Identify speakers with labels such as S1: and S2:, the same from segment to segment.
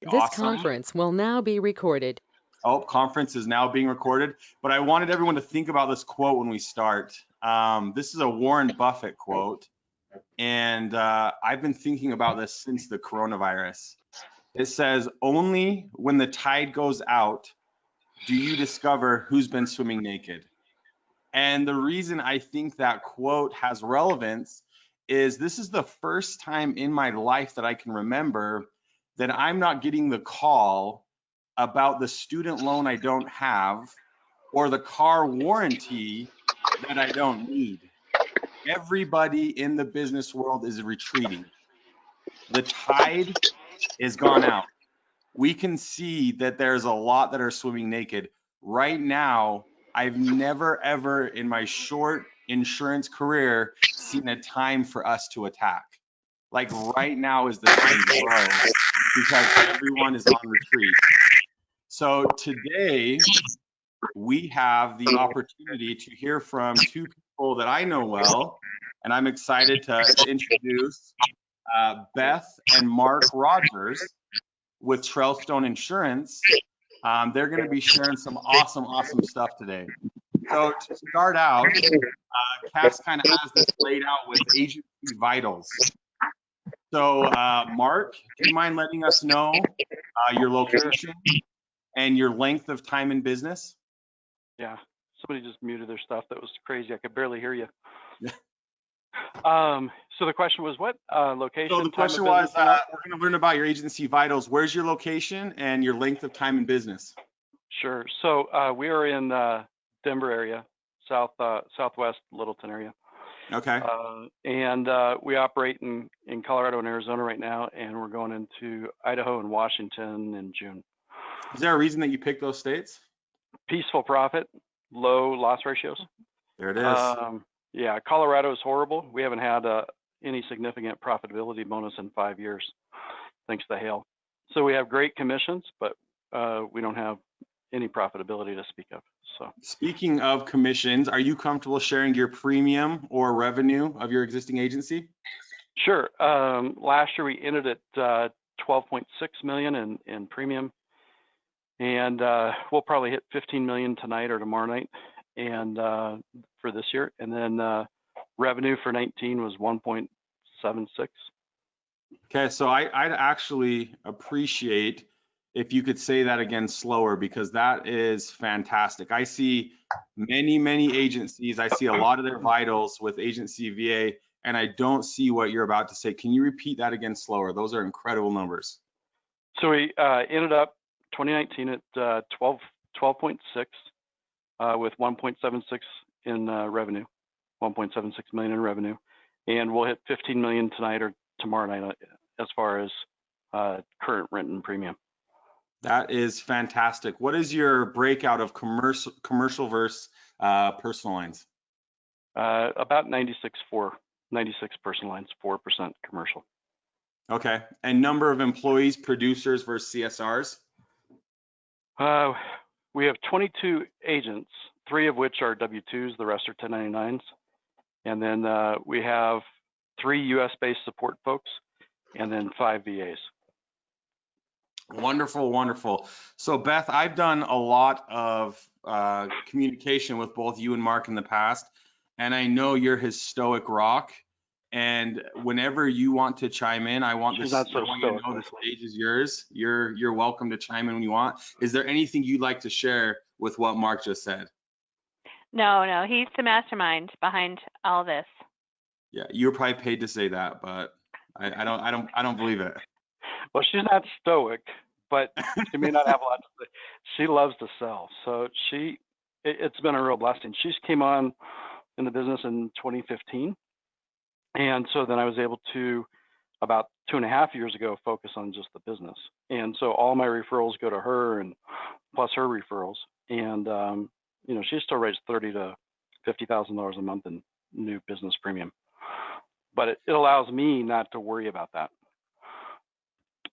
S1: This
S2: Awesome.
S1: conference will now be recorded.
S2: Oh, conference is now being recorded, but I wanted everyone to think about this quote when we start. This is a Warren Buffett quote, and I've been thinking about this since the coronavirus. It says, "Only when the tide goes out do you discover who's been swimming naked." And the reason I think that quote has relevance is this is the first time in my life that I can remember that I'm not getting the call about the student loan I don't have or the car warranty that I don't need. Everybody in the business world is retreating. The tide is gone out. We can see that there's a lot that are swimming naked. Right now, I've never ever in my short insurance career seen a time for us to attack. Like right now is the time to grow because everyone is on retreat. So today we have the opportunity to hear from two people that I know well, and I'm excited to introduce Beth and Mark Rogers with Trailstone Insurance. They're going to be sharing some awesome stuff today. So to start out, Cass kind of has this laid out with agency vitals. So Mark, do you mind letting us know your location and your length of time in business?
S3: Yeah, somebody just muted their stuff. That was crazy. I could barely hear you. So the question was what location?
S2: So the question was, we're going to learn about your agency vitals. Where's your location and your length of time in business?
S3: Sure. So we are in Denver area, southwest Littleton area.
S2: Okay.
S3: And we operate in Colorado and Arizona right now, and we're going into Idaho and Washington in June.
S2: Is there a reason that you picked those states?
S3: Peaceful profit, low loss ratios.
S2: There it is.
S3: Yeah, Colorado is horrible. We haven't had any significant profitability bonus in 5 years, thanks to the hail. So we have great commissions, but we don't have any profitability to speak of. So
S2: speaking of commissions, are you comfortable sharing your premium or revenue of your existing agency?
S3: Sure. Last year we ended at 12.6 million in premium, and we'll probably hit 15 million tonight or tomorrow night, and for this year. And then revenue for 19 was 1.76.
S2: Okay, so I'd actually appreciate if you could say that again slower, because that is fantastic. I see many agencies. I see a lot of their vitals with agency VA, and I don't see what you're about to say. Can you repeat that again slower? Those are incredible numbers.
S3: So we ended up 2019 at 12.6 with 1.76 in revenue, 1.76 million in revenue, and we'll hit 15 million tonight or tomorrow night as far as current written premium.
S2: That is fantastic. What is your breakout of commercial versus personal lines?
S3: About 96 personal lines, 4% commercial.
S2: Okay. And number of employees, producers versus CSRs?
S3: We have 22 agents, 3 of which are W-2s, the rest are 1099s. And then we have 3 US-based support folks, and then 5 VAs.
S2: Wonderful. So Beth, I've done a lot of communication with both you and Mark in the past, and I know you're his stoic rock. And whenever you want to chime in, I want this.
S3: Not so
S2: I want you to know the stage is yours. You're welcome to chime in when you want. Is there anything you'd like to share with what Mark just said?
S4: No, he's the mastermind behind all this.
S2: Yeah, you're probably paid to say that, but I don't believe it.
S3: Well, she's not stoic, but she may not have a lot to say. She loves to sell, so it's been a real blessing. She came on in the business in 2015, and so then I was able to, about 2.5 years ago, focus on just the business. And so all my referrals go to her, and plus her referrals. And she still raised $30,000 to $50,000 a month in new business premium. But it allows me not to worry about that.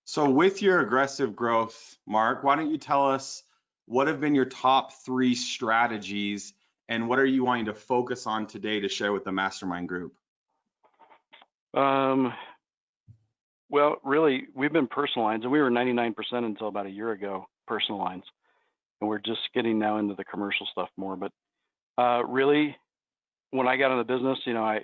S2: So with your aggressive growth, Mark, why don't you tell us what have been your top 3 strategies and what are you wanting to focus on today to share with the mastermind group?
S3: Well, really, we've been personal lines, and we were 99% until about a year ago, personal lines. And we're just getting now into the commercial stuff more. But really, when I got in the business, you know,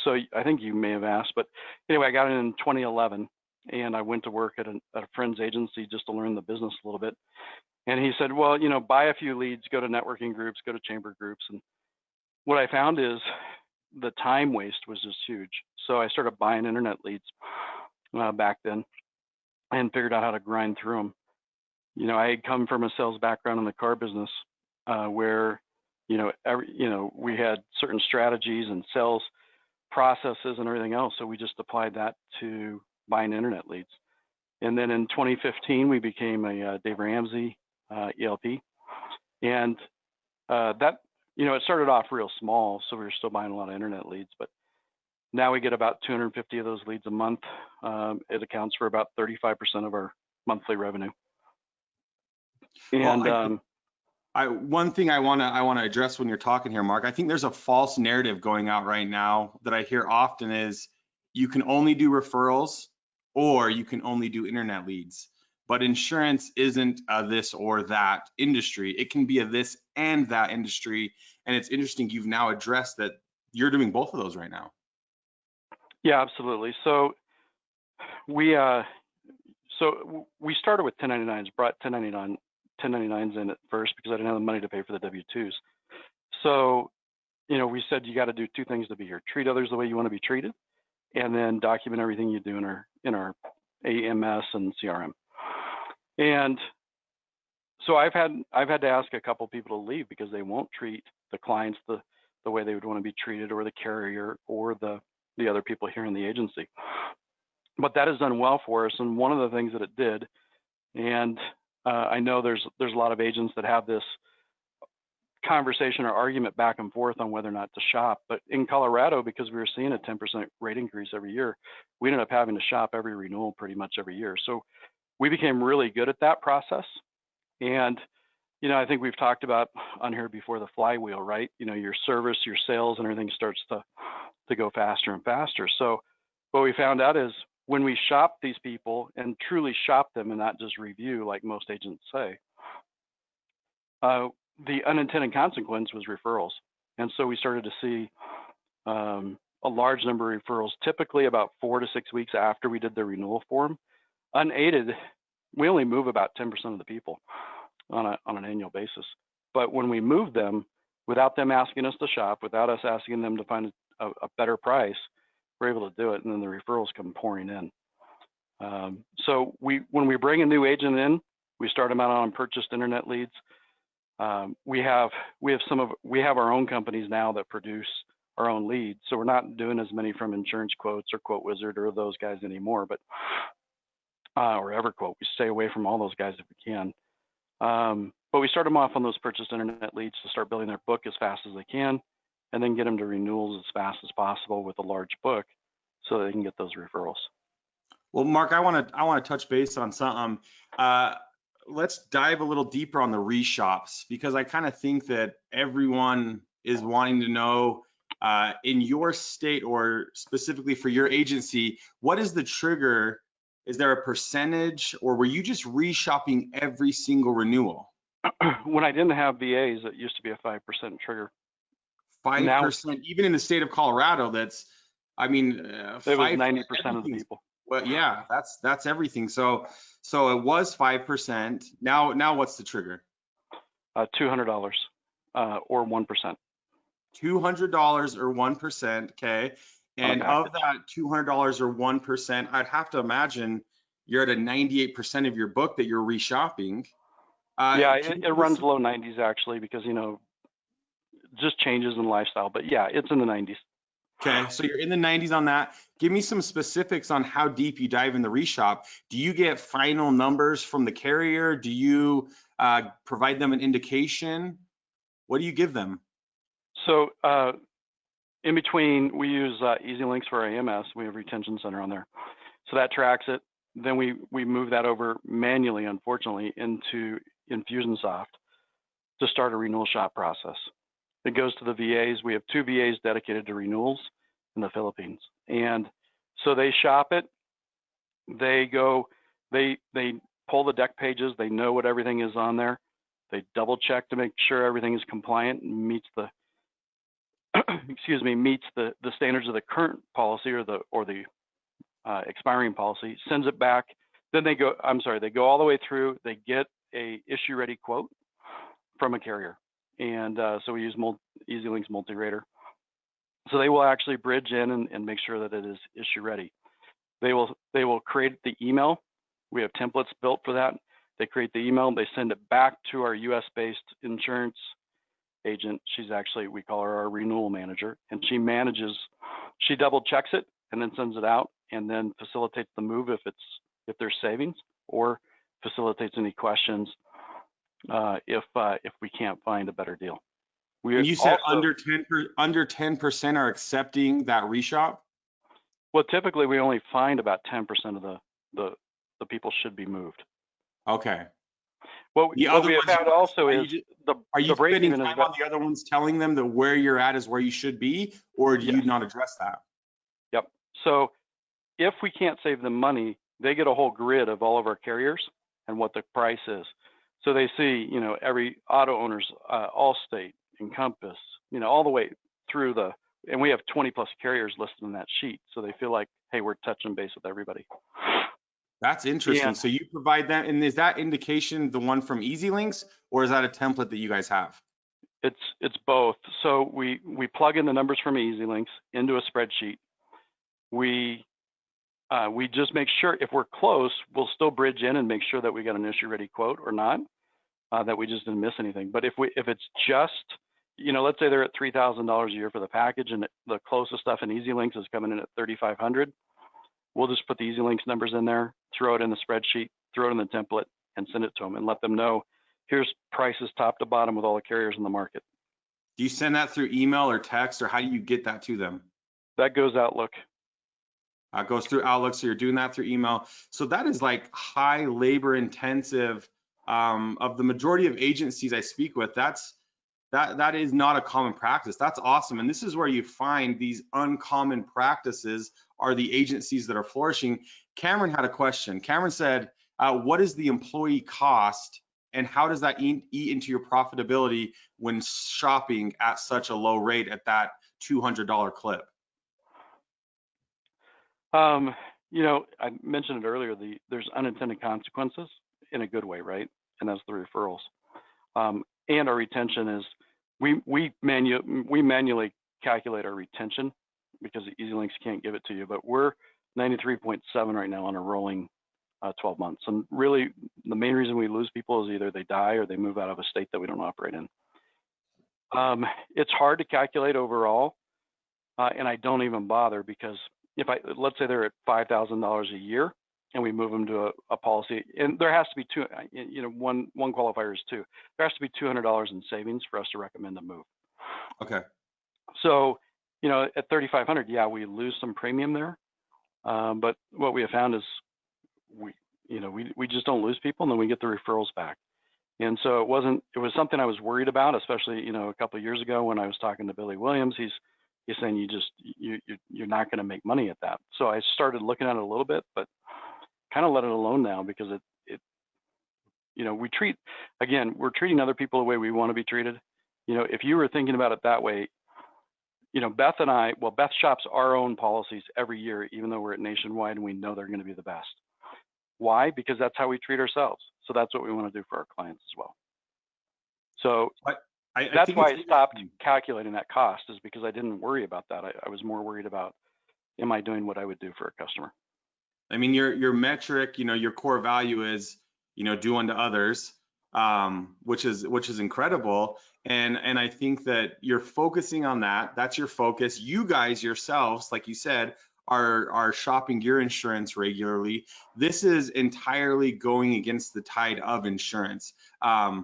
S3: so I think you may have asked, but anyway, I got in 2011, and I went to work at a friend's agency just to learn the business a little bit. And he said, well, you know, buy a few leads, go to networking groups, go to chamber groups. And what I found is the time waste was just huge. So I started buying internet leads back then and figured out how to grind through them. You know, I had come from a sales background in the car business where, you know, we had certain strategies and sales processes and everything else. So we just applied that to buying internet leads. And then in 2015, we became a Dave Ramsey ELP. And that, you know, it started off real small. So we were still buying a lot of internet leads, but now we get about 250 of those leads a month. It accounts for about 35% of our monthly revenue. And
S2: well, one thing I want to address when you're talking here, Mark, I think there's a false narrative going out right now that I hear often is you can only do referrals or you can only do internet leads. But insurance isn't a this or that industry. It can be a this and that industry. And it's interesting you've now addressed that you're doing both of those right now.
S3: yeah, absolutely. So we started with 1099s, brought 1099s in at first because I didn't have the money to pay for the W-2s. So, you know, we said you got to do two things to be here: treat others the way you want to be treated, and then document everything you do in our AMS and CRM. And so I've had to ask a couple people to leave because they won't treat the clients the way they would want to be treated, or the carrier, or the other people here in the agency. But that has done well for us. And one of the things that it did, and I know there's a lot of agents that have this conversation or argument back and forth on whether or not to shop. But in Colorado, because we were seeing a 10% rate increase every year, we ended up having to shop every renewal pretty much every year. So we became really good at that process. And, you know, I think we've talked about on here before the flywheel, right? You know, your service, your sales, and everything starts to go faster and faster. So what we found out is when we shop these people and truly shop them and not just review like most agents say, the unintended consequence was referrals. And so we started to see a large number of referrals, typically about 4 to 6 weeks after we did the renewal form. Unaided, we only move about 10% of the people on an annual basis. But when we move them, without them asking us to shop, without us asking them to find a better price, we're able to do it, and then the referrals come pouring in. So when we bring a new agent in, we start them out on purchased internet leads. We have our own companies now that produce our own leads, so we're not doing as many from Insurance Quotes or Quote Wizard or those guys anymore, but or EverQuote. We stay away from all those guys if we can. But we start them off on those purchased internet leads to start building their book as fast as they can, and then get them to renewals as fast as possible with a large book, so they can get those referrals.
S2: Well, Mark, I want to touch base on something. Let's dive a little deeper on the reshops, because I kind of think that everyone is wanting to know in your state, or specifically for your agency, what is the trigger? Is there a percentage, or were you just reshopping every single renewal?
S3: When I didn't have VAs, it used to be a 5% trigger.
S2: 5%, even in the state of Colorado, that's, I mean,
S3: it was 90% of the people.
S2: Well, yeah, that's everything. So it was 5%. Now what's the trigger?
S3: $200 or 1%.
S2: $200 or 1%. Okay. And
S3: Okay.
S2: of that $200 or 1%, I'd have to imagine you're at a 98% of your book that you're reshopping.
S3: Yeah, it runs low 90s actually, because, you know, just changes in lifestyle. But yeah, it's in the 90s.
S2: Okay, so you're in the 90s on that. Give me some specifics on how deep you dive in the reshop. Do you get final numbers from the carrier? Do you provide them an indication? What do you give them?
S3: So in between, we use Easy Links for our AMS. We have Retention Center on there. So that tracks it. Then we move that over manually, unfortunately, into Infusionsoft to start a renewal shop process. It goes to the VAs. We have 2 VAs dedicated to renewals in the Philippines. And so they shop it. They go, they pull the deck pages. They know what everything is on there. They double check to make sure everything is compliant and meets the excuse me, meets the standards of the current policy or the expiring policy. Sends it back. Then they go all the way through. They get a issue ready quote from a carrier, and so we use EasyLinks Multi-Rater. So they will actually bridge in and make sure that it is issue ready. They will create the email. We have templates built for that. They create the email. They send it back to our U.S.-based insurance agent. She's actually, we call her our renewal manager, and she double checks it and then sends it out, and then facilitates the move if there's savings, or facilitates any questions if we can't find a better deal.
S2: And you said under 10% are accepting that reshop?
S3: Well, typically we only find about 10% of the people should be moved.
S2: Okay.
S3: What we have found also is
S2: are you spending time on the other ones telling them that where you're at is where you should be, or do you not address that?
S3: Yep. So if we can't save them money, they get a whole grid of all of our carriers and what the price is. So they see, every auto owner's Allstate, Encompass, all the way through and we have 20 plus carriers listed in that sheet. So they feel like, hey, we're touching base with everybody.
S2: That's interesting.
S3: Yeah.
S2: So you provide that, and is that indication the one from EasyLinks, or is that a template that you guys have?
S3: It's both. So we plug in the numbers from EasyLinks into a spreadsheet. We just make sure if we're close, we'll still bridge in and make sure that we got an issue ready quote or not, that we just didn't miss anything. But if it's just, let's say they're at $3,000 a year for the package, and the closest stuff in EasyLinks is coming in at $3,500, we'll just put the EasyLinks numbers in there, throw it in the spreadsheet, throw it in the template, and send it to them and let them know, here's prices top to bottom with all the carriers in the market.
S2: Do you send that through email or text, or how do you get that to them?
S3: That goes Outlook.
S2: It goes through Outlook, so you're doing that through email. So that is like high labor intensive. Of the majority of agencies I speak with, that is not a common practice. That's awesome. And this is where you find these uncommon practices are the agencies that are flourishing. Cameron had a question. Cameron said, what is the employee cost, and how does that eat into your profitability when shopping at such a low rate at that $200 clip?
S3: I mentioned it earlier, there's unintended consequences in a good way, right? And that's the referrals. And our retention is, we manually calculate our retention because EasyLinks can't give it to you, but we're 93.7 right now on a rolling 12 months. And really, the main reason we lose people is either they die or they move out of a state that we don't operate in. It's hard to calculate overall, and I don't even bother, because let's say they're at $5,000 a year and we move them to a policy, and there has to be one qualifier is two. There has to be $200 in savings for us to recommend a move.
S2: Okay.
S3: So, at $3,500, yeah, we lose some premium there, but what we have found is we just don't lose people, and then we get the referrals back. And so it was something I was worried about, especially a couple of years ago when I was talking to Billy Williams. He's saying you're not going to make money at that. So I started looking at it a little bit, but kind of let it alone now, because we're treating other people the way we want to be treated. If you were thinking about it that way, Beth shops our own policies every year, even though we're at Nationwide and we know they're going to be the best. Why? Because that's how we treat ourselves. So that's what we want to do for our clients as well. So that's why I stopped calculating that cost, is because I didn't worry about that. I was more worried about, am I doing what I would do for a customer?
S2: I mean, your metric, your core value is, do unto others, which is incredible. And I think that you're focusing on that. That's your focus. You guys yourselves, like you said, are shopping your insurance regularly. This is entirely going against the tide of insurance. I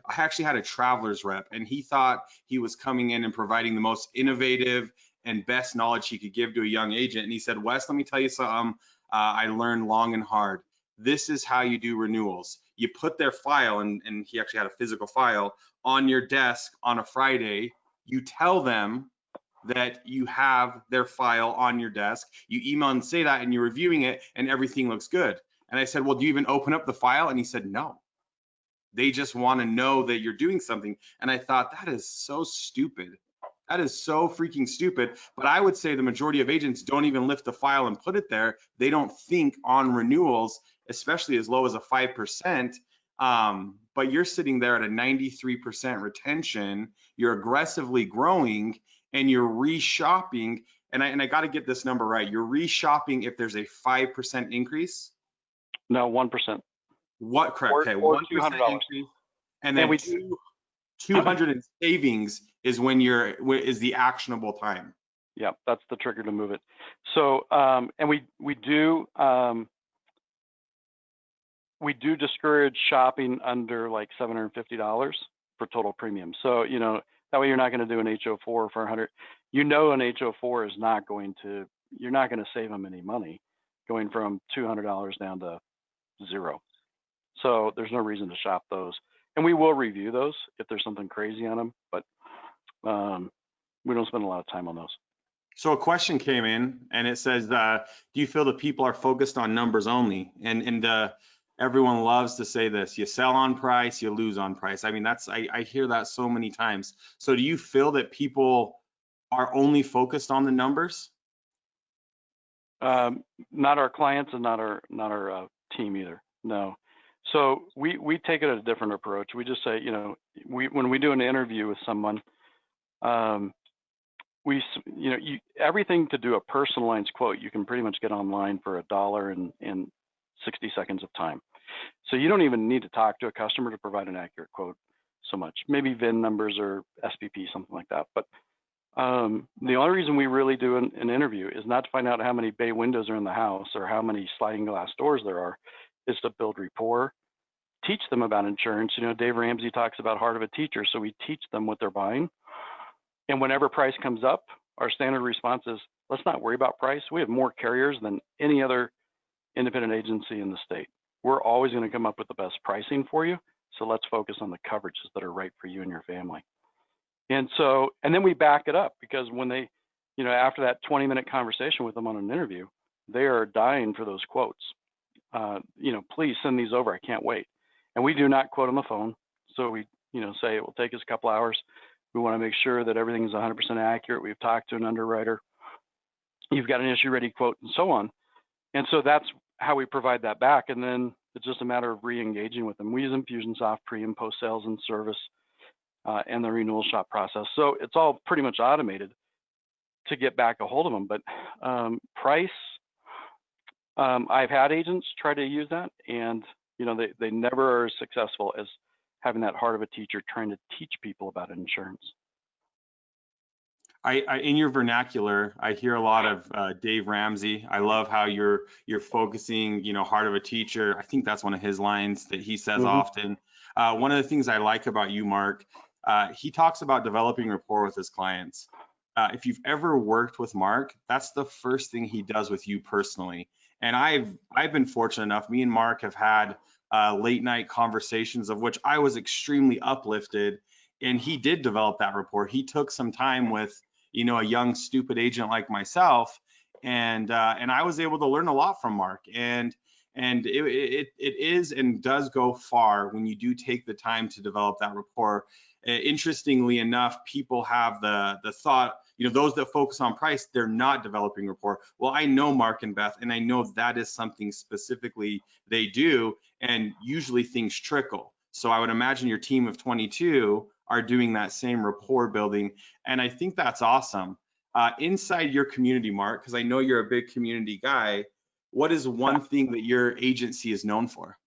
S2: actually had a traveler's rep, and he thought he was coming in and providing the most innovative and best knowledge he could give to a young agent. And he said, Wes, let me tell you something I learned long and hard. This is how you do renewals. You put their file, and he actually had a physical file, on your desk on a Friday. You tell them that you have their file on your desk. You email and say that, and you're reviewing it, and everything looks good. And I said, well, do you even open up the file? And he said, no. They just want to know that you're doing something. And I thought, that is so stupid. That is so freaking stupid. But I would say the majority of agents don't even lift the file and put it there. They don't think on renewals, especially as low as a 5%. But you're sitting there at a 93% retention. You're aggressively growing, and you're reshopping. And I got to get this number right. You're reshopping if there's a 5% increase.
S3: No, 1%.
S2: What? Correct.
S3: Or
S2: Okay, 1%
S3: $200.
S2: increase, and then
S3: we
S2: 200 in savings is when is the actionable time.
S3: Yeah, that's the trigger to move it. So, and we do discourage shopping under like $750 for total premium. So, you know, that way you're not going to do an HO4 for 100. You know, an HO4 is not going to, you're not going to save them any money going from $200 down to $0. So there's no reason to shop those. And we will review those if there's something crazy on them, but we don't spend a lot of time on those.
S2: So a question came in, and it says, do you feel that people are focused on numbers only? And everyone loves to say this: you sell on price, you lose on price. I mean, I hear that so many times. So do you feel that people are only focused on the numbers?
S3: Not our clients and not our team either. No. So we take it a different approach. We just say, you know, when we do an interview with someone, everything to do a personalized quote, you can pretty much get online for $1 in 60 seconds of time. So you don't even need to talk to a customer to provide an accurate quote so much. Maybe VIN numbers or SPP, something like that. But the only reason we really do an interview is not to find out how many bay windows are in the house or how many sliding glass doors there are, is to build rapport, teach them about insurance. You know, Dave Ramsey talks about heart of a teacher. So we teach them what they're buying. And whenever price comes up, our standard response is, let's not worry about price. We have more carriers than any other independent agency in the state. We're always going to come up with the best pricing for you. So let's focus on the coverages that are right for you and your family. And then we back it up, because when they, you know, after that 20-minute conversation with them on an interview, they are dying for those quotes. You know, please send these over. I can't wait. And we do not quote on the phone. So we, you know, say it will take us a couple hours. We want to make sure that everything is 100% accurate. We've talked to an underwriter. You've got an issue-ready quote, and so on. And so that's how we provide that back. And then it's just a matter of re-engaging with them. We use Infusionsoft pre and post sales and service and the renewal shop process. So it's all pretty much automated to get back a hold of them. But price, I've had agents try to use that, and you know, they never are as successful as having that heart of a teacher trying to teach people about insurance.
S2: In your vernacular, I hear a lot of Dave Ramsey. I love how you're focusing, you know, heart of a teacher. I think that's one of his lines that he says often. One of the things I like about you, Mark, he talks about developing rapport with his clients. If you've ever worked with Mark, that's the first thing he does with you personally. And I've been fortunate enough. Me and Mark have had late night conversations of which I was extremely uplifted, and he did develop that rapport. He took some time with, you know, a young stupid agent like myself, and I was able to learn a lot from Mark. And it is and does go far when you do take the time to develop that rapport. Interestingly enough, people have the thought, you know, those that focus on price, they're not developing rapport. Well, I know Mark and Beth, and I know that is something specifically they do, and usually things trickle. So I would imagine your team of 22 are doing that same rapport building, and I think that's awesome. Inside your community, Mark, because I know you're a big community guy, what is one thing that your agency is known for?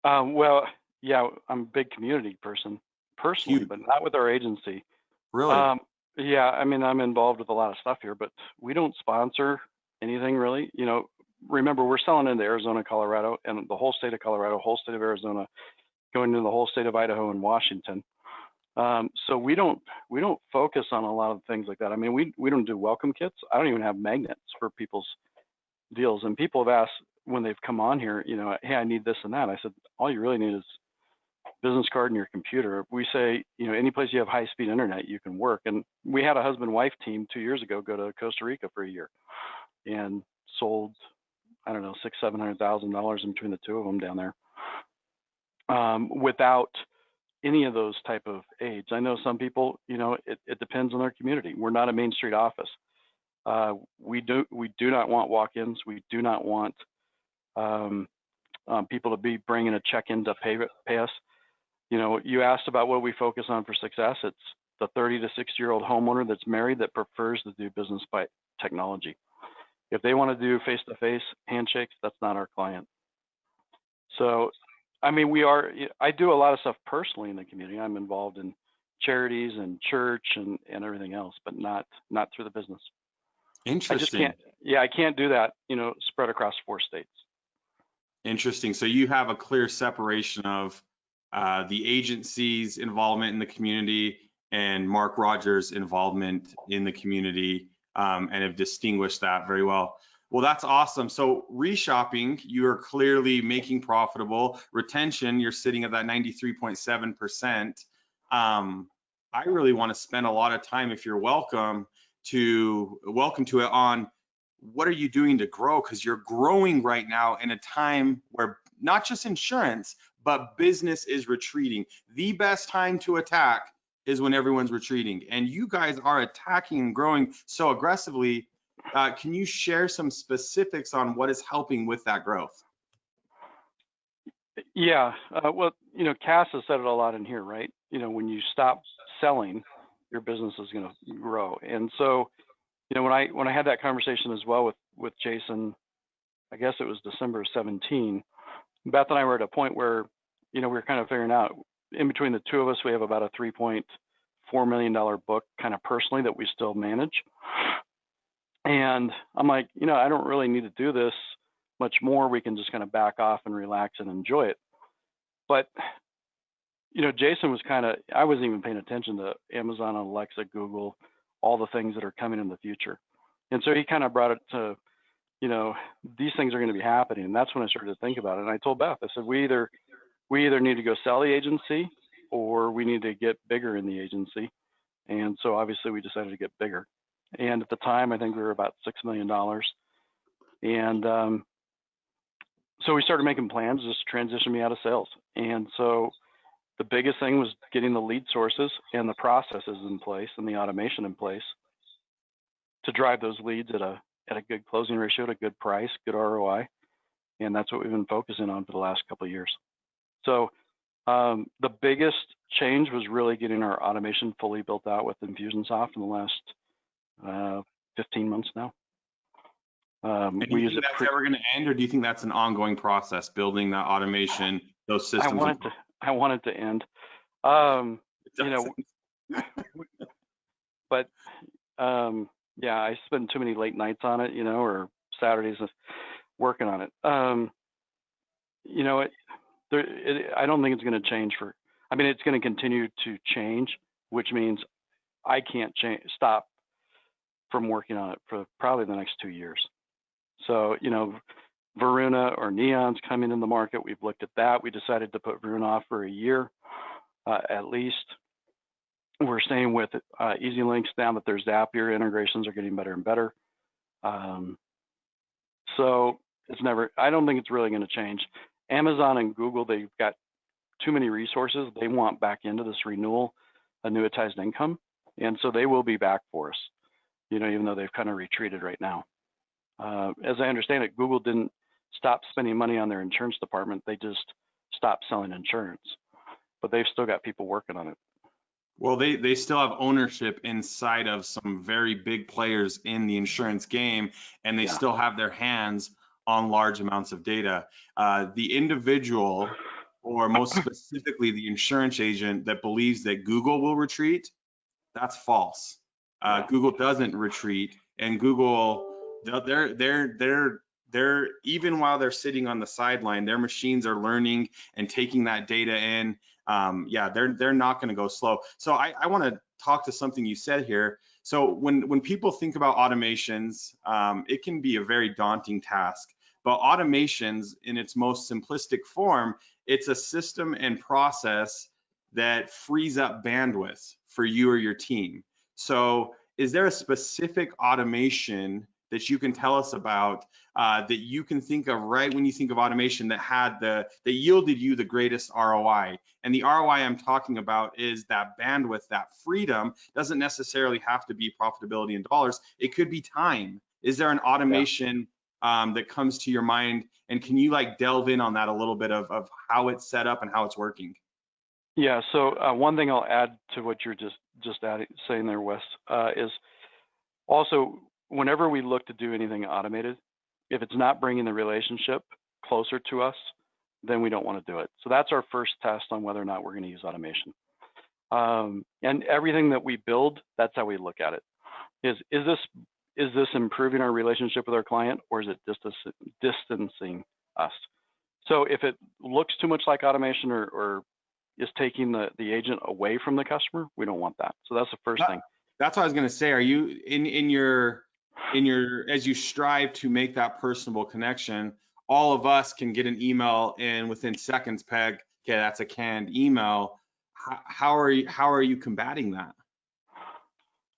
S3: Well, yeah, I'm a big community person personally, but not with our agency.
S2: Really?
S3: Yeah, I mean, I'm involved with a lot of stuff here, but we don't sponsor anything really. You know, remember, we're selling into Arizona, Colorado, and the whole state of Colorado, whole state of Arizona, going into the whole state of Idaho and Washington. So we don't focus on a lot of things like that. I mean, we don't do welcome kits. I don't even have magnets for people's deals. And people have asked when they've come on here, you know, hey, I need this and that. I said, all you really need is business card and your computer. We say, any place you have high-speed internet, you can work. And we had a husband-wife team 2 years ago go to Costa Rica for a year and sold, I don't know, $600,000-$700,000 in between the two of them down there, without any of those type of aids. I know some people, it depends on their community. We're not a Main Street office. We do not want walk-ins. We do not want people to be bringing a check in to pay us. You asked about what we focus on for success. It's the 30 to 60-year-old homeowner that's married that prefers to do business by technology. If they want to do face-to-face handshakes, that's not our client. So, I do a lot of stuff personally in the community. I'm involved in charities and church and everything else, but not through the business.
S2: Interesting.
S3: I can't do that, spread across 4 states.
S2: Interesting. So you have a clear separation of the agency's involvement in the community and Mark Rogers' involvement in the community, and have distinguished that very well. Well, that's awesome. So reshopping, you are clearly making profitable. Retention, you're sitting at that 93.7%. I really want to spend a lot of time, if you're welcome to it, on what are you doing to grow? Because you're growing right now in a time where not just insurance, but business is retreating. The best time to attack is when everyone's retreating, and you guys are attacking and growing so aggressively. Can you share some specifics on what is helping with that growth?
S3: Yeah, well, Cass has said it a lot in here, right? When you stop selling, your business is going to grow. And so, when I had that conversation as well with Jason, I guess it was December of 17, Beth and I were at a point where, we were kind of figuring out, in between the two of us, we have about a $3.4 million book kind of personally that we still manage. And I'm like, I don't really need to do this much more. We can just kind of back off and relax and enjoy it. But, Jason was I wasn't even paying attention to Amazon, Alexa, Google, all the things that are coming in the future. And so he kind of brought it to, these things are going to be happening. And that's when I started to think about it. And I told Beth, I said, we either need to go sell the agency or we need to get bigger in the agency. And so obviously we decided to get bigger. And at the time, I think we were about $6 million. And so we started making plans just to transition me out of sales. And so the biggest thing was getting the lead sources and the processes in place and the automation in place to drive those leads at a good closing ratio, at a good price, good ROI. And that's what we've been focusing on for the last couple of years. So the biggest change was really getting our automation fully built out with Infusionsoft in the last 15 months now.
S2: And do you think that's ever going to end, or do you think that's an ongoing process, building that automation, those systems?
S3: I want it to end. But yeah, I spend too many late nights on it, or Saturdays working on it. I don't think it's going to change it's going to continue to change, which means I can't stop from working on it for probably the next 2 years. So, Varuna or Neon's coming in the market. We've looked at that. We decided to put Varuna off for a year, at least. We're staying with EasyLinks now that their Zapier integrations are getting better and better. So I don't think it's really going to change. Amazon and Google, they've got too many resources. They want back into this renewal, annuitized income. And so they will be back for us, even though they've kind of retreated right now. As I understand it, Google didn't stop spending money on their insurance department. They just stopped selling insurance, but they've still got people working on it.
S2: Well, they still have ownership inside of some very big players in the insurance game, and they still have their hands on large amounts of data. The individual, or most specifically the insurance agent that believes that Google will retreat, that's false. Google doesn't retreat, and Google, they're even while they're sitting on the sideline, their machines are learning and taking that data in. They're not going to go slow. So I want to talk to something you said here. So when people think about automations, it can be a very daunting task. But automations in its most simplistic form, it's a system and process that frees up bandwidth for you or your team. So is there a specific automation that you can tell us about that you can think of right when you think of automation that yielded you the greatest ROI? And the ROI I'm talking about is that bandwidth, that freedom. Doesn't necessarily have to be profitability in dollars. It could be time. Is there an automation that comes to your mind? And can you like delve in on that a little bit of how it's set up and how it's working?
S3: Yeah. So one thing I'll add to what you're just saying there, Wes, is also whenever we look to do anything automated, if it's not bringing the relationship closer to us, then we don't want to do it. So that's our first test on whether or not we're going to use automation. And everything that we build, that's how we look at it. Is this improving our relationship with our client, or is it distancing us? So if it looks too much like automation or is taking the agent away from the customer, we don't want that. So that's the first thing.
S2: That's what I was going to say. Are you in your as you strive to make that personable connection, all of us can get an email and within seconds peg, okay, that's a canned email. How are you combating that?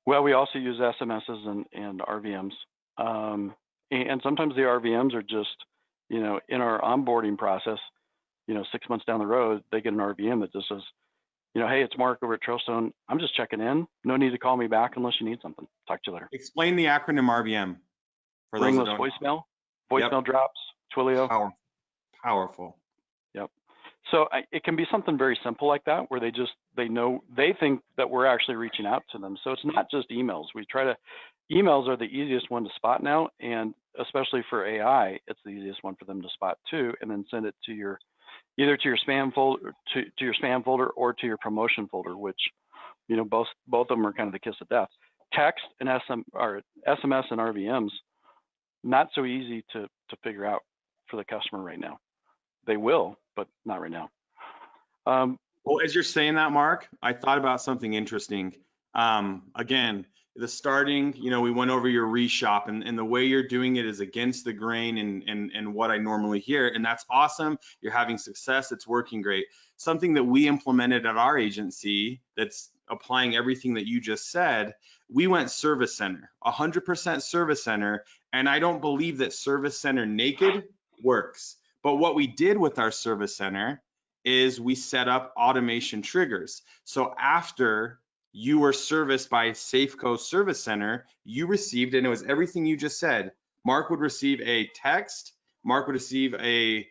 S3: Well, we also use SMSs and RVMs. And sometimes the RVMs are just, in our onboarding process, 6 months down the road, they get an RVM that just says, hey, it's Mark over at Trailstone. I'm just checking in. No need to call me back unless you need something. Talk to you later.
S2: Explain the acronym RVM. For those
S3: Ringless voicemail, voicemail drops, Twilio.
S2: Powerful.
S3: Yep. So it can be something very simple like that, where they think that we're actually reaching out to them. So it's not just emails. Emails are the easiest one to spot now, and especially for AI, it's the easiest one for them to spot too, and then send it to either to your spam folder, to your spam folder, or to your promotion folder, which, both of them are kind of the kiss of death. Text and SMS and RVMs, not so easy to figure out for the customer right now. They will, but not right now.
S2: Well, as you're saying that, Mark, I thought about something interesting. Again, the starting, we went over your reshop, and the way you're doing it is against the grain and what I normally hear, and that's awesome. You're having success. It's working great. Something that we implemented at our agency that's applying everything that you just said, we went service center, 100% service center, and I don't believe that service center naked works. But what we did with our service center is we set up automation triggers. So after you were serviced by Safeco Service Center, you received, and it was everything you just said. Mark would receive a text, Mark would receive a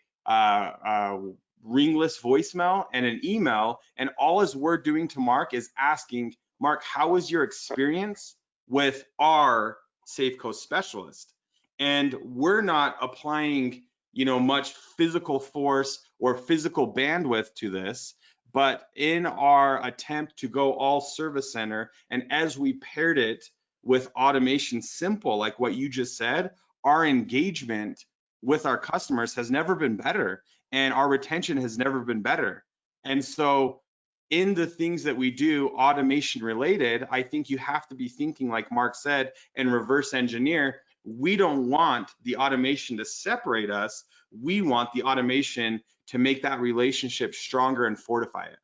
S2: ringless voicemail and an email, and all as we're doing to Mark is asking, Mark, how was your experience with our Safeco specialist? And we're not applying, much physical force or physical bandwidth to this, but in our attempt to go all service center, and as we paired it with automation simple, like what you just said, our engagement with our customers has never been better, and our retention has never been better. And so in the things that we do automation related, I think you have to be thinking, like Mark said, and reverse engineer. We don't want the automation to separate us. We want the automation to make that relationship stronger and fortify it.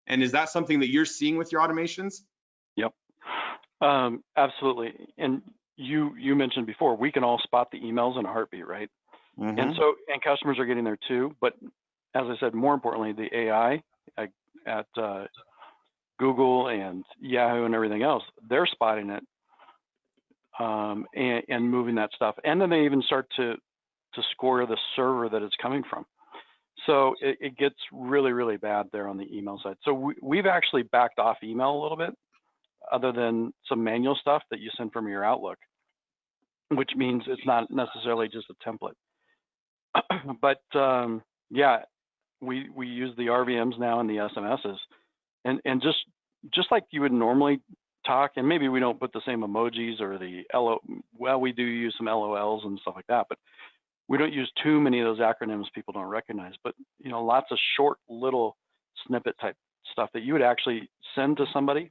S2: And is that something that you're seeing with your automations?
S3: Yep, absolutely. And you mentioned before, we can all spot the emails in a heartbeat, right? Mm-hmm. And customers are getting there too. But as I said, more importantly, the AI at Google and Yahoo and everything else, they're spotting it and moving that stuff. And then they even start to score the server that it's coming from. So it gets really, really bad there on the email side. So we've actually backed off email a little bit, other than some manual stuff that you send from your Outlook, which means it's not necessarily just a template. But yeah, we use the RVMs now and the SMSs, and just like you would normally talk, and maybe we don't put the same emojis or the well, we do use some LOLs and stuff like that, but we don't use too many of those acronyms people don't recognize. But lots of short little snippet type stuff that you would actually send to somebody,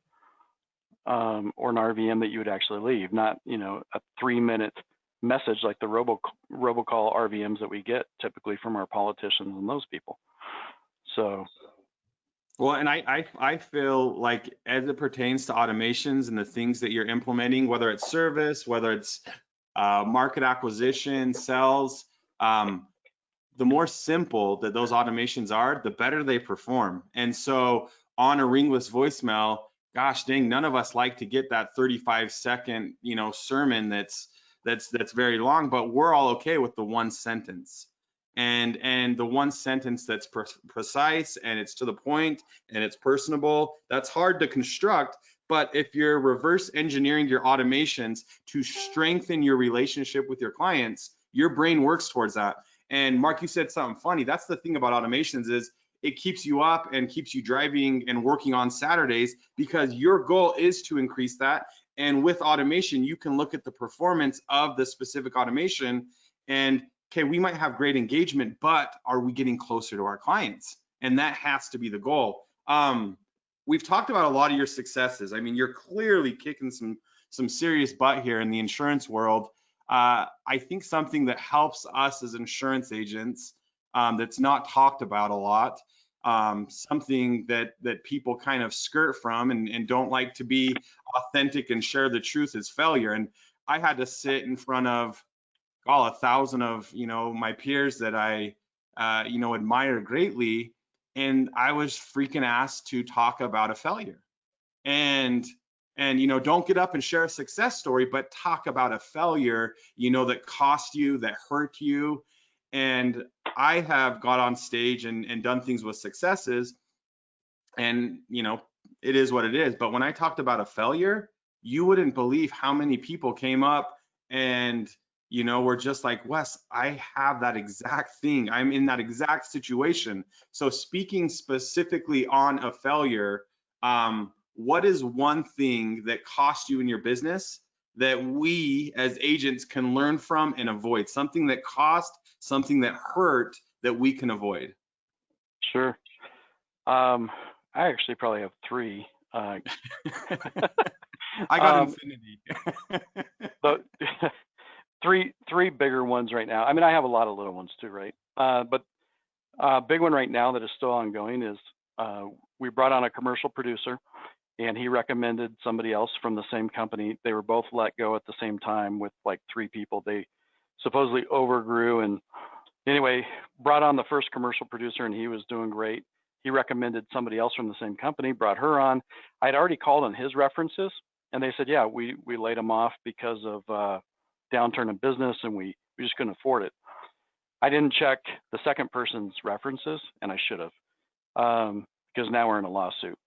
S3: or an RVM that you would actually leave, not a 3-minute message like the robocall RVMs that we get typically from our politicians and those people. So.
S2: Well, and I feel like as it pertains to automations and the things that you're implementing, whether it's service, whether it's market acquisition, sales, the more simple that those automations are, the better they perform. And so on a ringless voicemail, gosh dang, none of us like to get that 35-second, sermon that's very long, but we're all okay with the one sentence. And the one sentence that's precise and it's to the point and it's personable, that's hard to construct. But if you're reverse engineering your automations to strengthen your relationship with your clients, your brain works towards that. And Mark, you said something funny. That's the thing about automations is it keeps you up and keeps you driving and working on Saturdays because your goal is to increase that. And with automation, you can look at the performance of the specific automation and, okay, we might have great engagement, but are we getting closer to our clients? And that has to be the goal. We've talked about a lot of your successes. I mean, you're clearly kicking some serious butt here in the insurance world. I think something that helps us as insurance agents that's not talked about a lot, something that people kind of skirt from and don't like to be authentic and share the truth is failure. And I had to sit in front of 1,000 of my peers that I admire greatly, and I was freaking asked to talk about a failure. And don't get up and share a success story, but talk about a failure that cost you, that hurt you. And I have got on stage and done things with successes, and it is what it is. But when I talked about a failure, you wouldn't believe how many people came up and were just like, Wes, I have that exact thing, I'm in that exact situation. So speaking specifically on a failure, what is one thing that cost you in your business that we as agents can learn from and avoid? Something that cost, something that hurt that we can avoid?
S3: Sure. I actually probably have three.
S2: I got infinity.
S3: But three bigger ones right now. I mean, I have a lot of little ones too, right? But big one right now that is still ongoing is we brought on a commercial producer, and he recommended somebody else from the same company. They were both let go at the same time with like 3 people. They supposedly overgrew, and anyway, brought on the first commercial producer, and he was doing great. He recommended somebody else from the same company, brought her on. I'd already called on his references, and they said, yeah, we laid him off because of downturn in business, and we just couldn't afford it. I didn't check the second person's references, and I should have, because now we're in a lawsuit.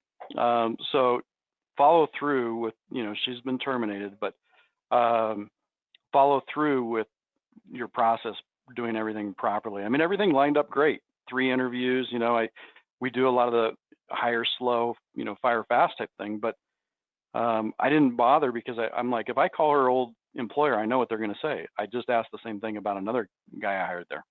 S3: So follow through with, she's been terminated, but follow through with your process, doing everything properly. I mean, everything lined up great. 3 interviews, we do a lot of the hire slow, fire fast type thing, but I didn't bother because I'm like, if I call her old employer, I know what they're going to say. I just asked the same thing about another guy I hired there.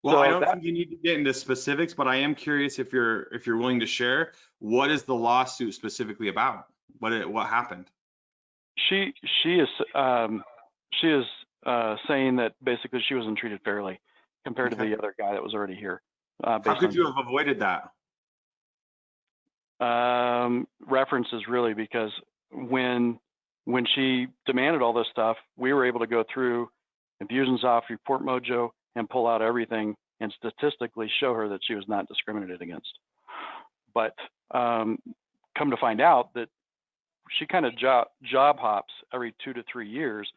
S2: Well, so I don't think you need to get into specifics, but I am curious if you're willing to share, what is the lawsuit specifically about? What happened?
S3: She is saying that basically she wasn't treated fairly compared to the other guy that was already here.
S2: How could you have avoided that?
S3: References, really, because when she demanded all this stuff, we were able to go through Infusionsoft, Report Mojo, and pull out everything and statistically show her that she was not discriminated against. But come to find out that she kind of job hops every 2 to 3 years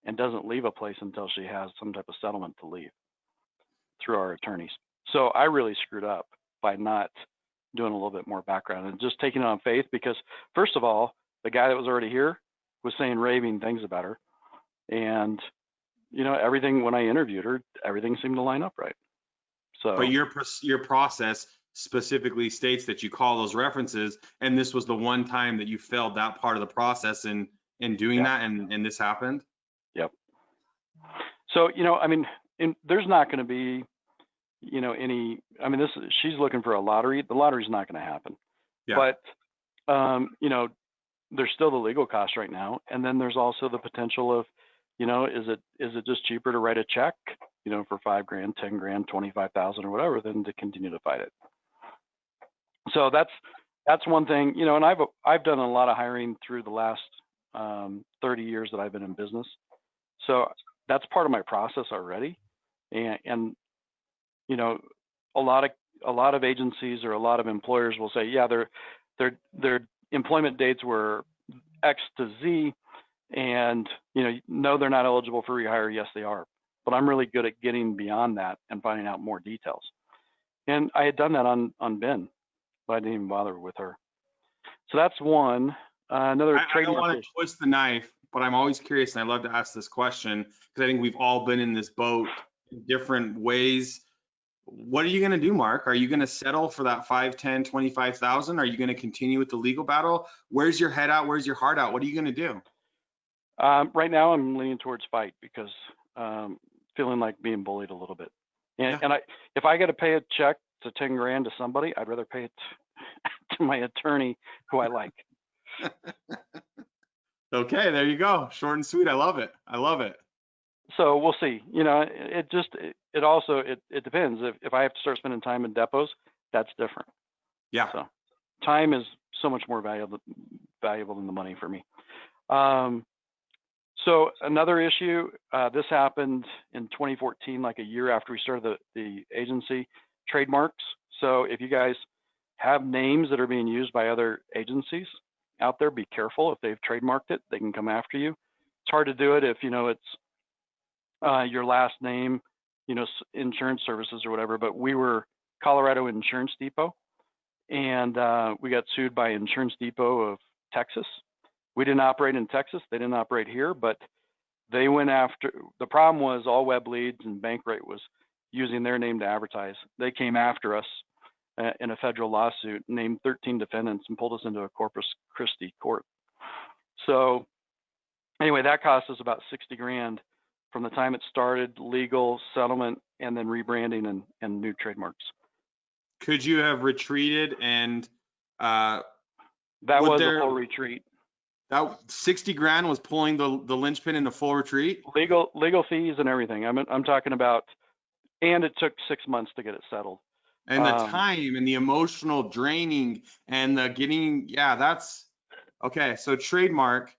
S3: and doesn't leave a place until she has some type of settlement to leave through our attorneys. So I really screwed up by not doing a little bit more background and just taking it on faith, because first of all, the guy that was already here was saying raving things about her, and everything, when I interviewed her, everything seemed to line up right. So,
S2: but your process specifically states that you call those references, and this was the one time that you failed that part of the process in doing that, and this happened.
S3: Yep. So I mean, there's not going to be any. I mean, she's looking for a lottery. The lottery's not going to happen. Yeah. But there's still the legal costs right now, and then there's also the potential of You know, is it just cheaper to write a check, you know, for $5,000, $10,000, 25,000 or whatever, than to continue to fight it? So that's one thing, you know, and I've done a lot of hiring through the last 30 years that I've been in business. So that's part of my process already. And you know, a lot of agencies or a lot of employers will say, yeah, their employment dates were X to Z, and you know, no, they're not eligible for rehire. Yes, they are. But I'm really good at getting beyond that and finding out more details. And I had done that on Ben, but I didn't even bother with her. So that's one. Another
S2: I don't
S3: trademark
S2: want to
S3: issue.
S2: twist the knife, but I'm always curious, and I love to ask this question because I think we've all been in this boat in different ways. What are you going to do, Mark? Are you going to settle for that 5, 10, 25,000? Are you going to continue with the legal battle? Where's your head out? Where's your heart out? What are you going to do?
S3: Right now, I'm leaning towards fight because feeling like being bullied a little bit. And,
S2: Yeah.
S3: if I got to pay a check to 10 grand to somebody, I'd rather pay it to my attorney who I like.
S2: Okay, there you go. Short and sweet. I love it. I love it.
S3: So we'll see. You know, it also depends. If I have to start spending time in depots, that's different.
S2: Yeah.
S3: So time is so much more valuable than the money for me. So another issue, this happened in 2014, like a year after we started the agency, trademarks. So if you guys have names that are being used by other agencies out there, be careful. If they've trademarked it, they can come after you. It's hard to do it if, you know, it's your last name, you know, insurance services or whatever, but we were Colorado Insurance Depot, and we got sued by Insurance Depot of Texas. We didn't operate in Texas. They didn't operate here, but they went after, the problem was all web leads and Bankrate was using their name to advertise. They came after us in a federal lawsuit, named 13 defendants and pulled us into a Corpus Christi court. So anyway, that cost us about 60 grand from the time it started, legal, settlement, and then rebranding and new trademarks.
S2: Could you have retreated and
S3: that was a full retreat?
S2: That 60 grand was pulling the linchpin into full retreat?
S3: Legal fees and everything. I'm talking about, and it took 6 months to get it settled.
S2: And the time and the emotional draining and the getting, yeah, that's okay. So trademark.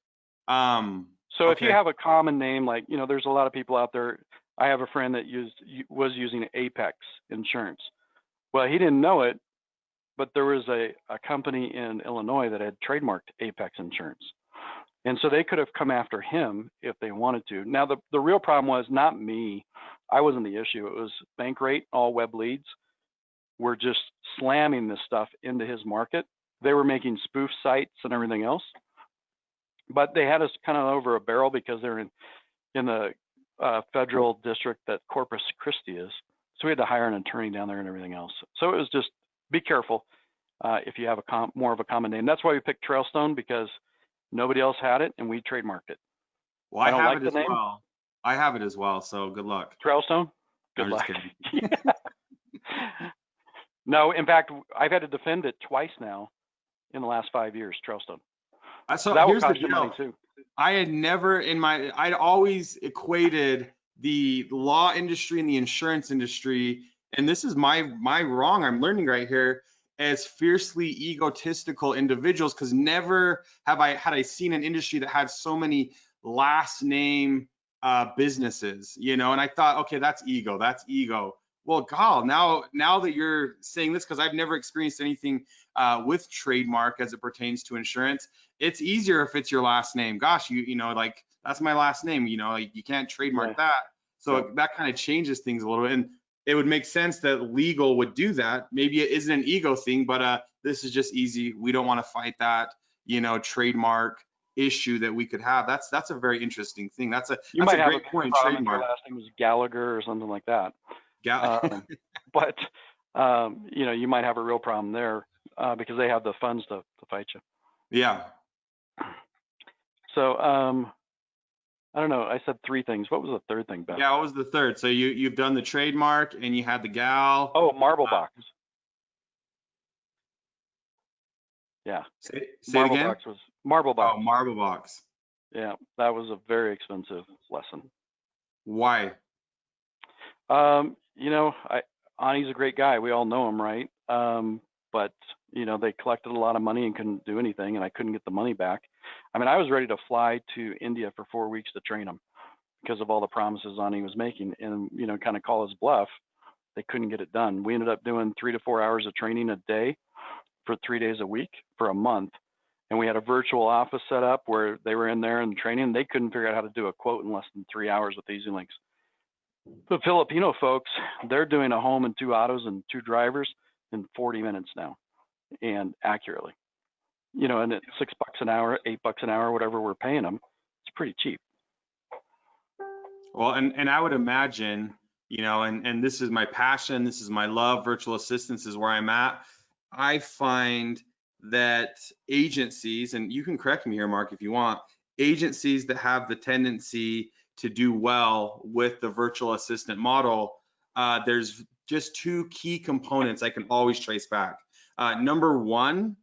S3: So if you have a common name, like, you know, there's a lot of people out there. I have a friend that was using Apex Insurance. Well, he didn't know it, but there was a company in Illinois that had trademarked Apex Insurance. And so they could have come after him if they wanted to. Now, the real problem was not me. I wasn't the issue. It was Bankrate, all web leads were just slamming this stuff into his market. They were making spoof sites and everything else. But they had us kind of over a barrel because they're in the federal district that Corpus Christi is. So we had to hire an attorney down there and everything else. So it was just, be careful if you have more of a common name. That's why we picked Trailstone, because nobody else had it and we trademarked it.
S2: Well, I have it as well. I have it as well. So good luck.
S3: Trailstone? Good luck. No, in fact, I've had to defend it twice now in the last 5 years, Trailstone.
S2: So
S3: that
S2: here's
S3: will
S2: the
S3: cost you
S2: deal.
S3: money too.
S2: I had never I'd always equated the law industry and the insurance industry, and this is my wrong, I'm learning right here, as fiercely egotistical individuals, because never had I seen an industry that had so many last name businesses, you know, and I thought, okay, that's ego. Well, God, now that you're saying this, because I've never experienced anything with trademark as it pertains to insurance, it's easier if it's your last name. Gosh, you know, like that's my last name, you know, like, you can't trademark that. So that kind of changes things a little bit. And it would make sense that legal would do that. Maybe it isn't an ego thing, but this is just easy. We don't want to fight that, you know, trademark issue that we could have. That's a very interesting thing. That's a great point. Trademark.
S3: Your last name was Gallagher or something like that. But you know, you might have a real problem there because they have the funds to fight you.
S2: Yeah.
S3: So I don't know. I said 3 things. What was the third thing, Beth?
S2: Yeah, what was the third? So you've done the trademark and you had the gal.
S3: Oh, Marble Box. Yeah.
S2: Say it again.
S3: Marble Box.
S2: Oh, Marble Box.
S3: Yeah, that was a very expensive lesson.
S2: Why?
S3: You know, Ani's a great guy. We all know him, right? But you know, they collected a lot of money and couldn't do anything, and I couldn't get the money back. I mean, I was ready to fly to India for 4 weeks to train him because of all the promises Ani was making, and you know, kind of call his bluff. They couldn't get it done. We ended up doing 3 to 4 hours of training a day for 3 days a week for a month. And we had a virtual office set up where they were in there and training. They couldn't figure out how to do a quote in less than 3 hours with Easy Links. The Filipino folks, they're doing a home and 2 autos and 2 drivers in 40 minutes now, and accurately. You know, and at $6 an hour, $8 an hour, whatever we're paying them, it's pretty cheap.
S2: Well, and I would imagine, you know, and this is my passion, this is my love, virtual assistants is where I'm at. I find that agencies, and you can correct me here, Mark, if you want, agencies that have the tendency to do well with the virtual assistant model, there's just 2 key components I can always trace back. Number 1